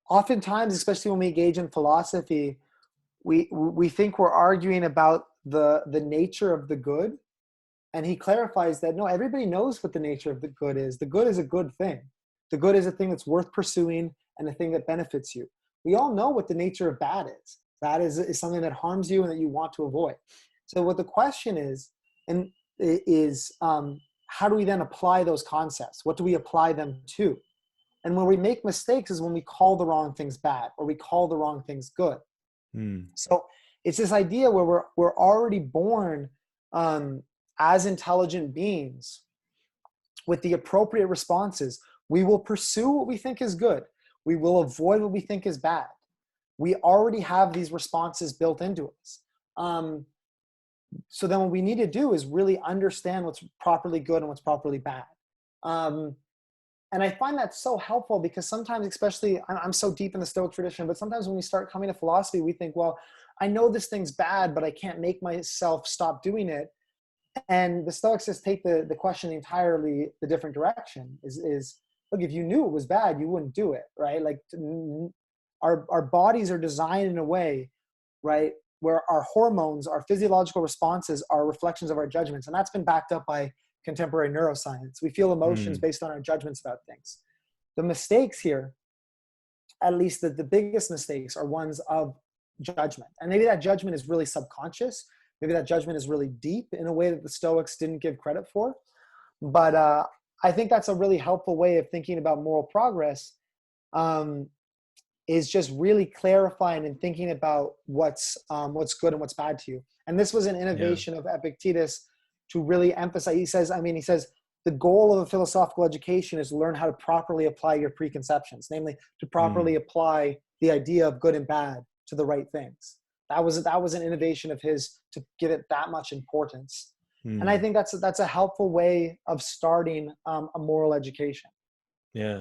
oftentimes, especially when we engage in philosophy, we think we're arguing about the nature of the good. And he clarifies that no, everybody knows what the nature of the good is. The good is a good thing. The good is a thing that's worth pursuing and a thing that benefits you. We all know what the nature of bad is. Bad is something that harms you and that you want to avoid. So what the question is how do we then apply those concepts? What do we apply them to? And when we make mistakes is when we call the wrong things bad or we call the wrong things good. So it's this idea where we're already born as intelligent beings with the appropriate responses. We will pursue what we think is good. We will avoid what we think is bad. We already have these responses built into us. So then what we need to do is really understand what's properly good and what's properly bad. And I find that so helpful because sometimes, especially, I'm so deep in the Stoic tradition, but sometimes when we start coming to philosophy, we think, well, I know this thing's bad, but I can't make myself stop doing it. And the Stoics just take the question entirely the different direction. Is look, if you knew it was bad, you wouldn't do it, right? Like our bodies are designed in a way, right, where our hormones, our physiological responses are reflections of our judgments. And that's been backed up by contemporary neuroscience. We feel emotions based on our judgments about things. The mistakes here, at least the biggest mistakes, are ones of judgment. And maybe that judgment is really subconscious. Maybe that judgment is really deep in a way that the Stoics didn't give credit for. But I think that's a really helpful way of thinking about moral progress, is just really clarifying and thinking about what's good and what's bad to you. And this was an innovation of Epictetus to really emphasize. He says, the goal of a philosophical education is to learn how to properly apply your preconceptions, namely to properly apply the idea of good and bad to the right things. That was an innovation of his to give it that much importance. And I think that's a helpful way of starting a moral education. Yeah.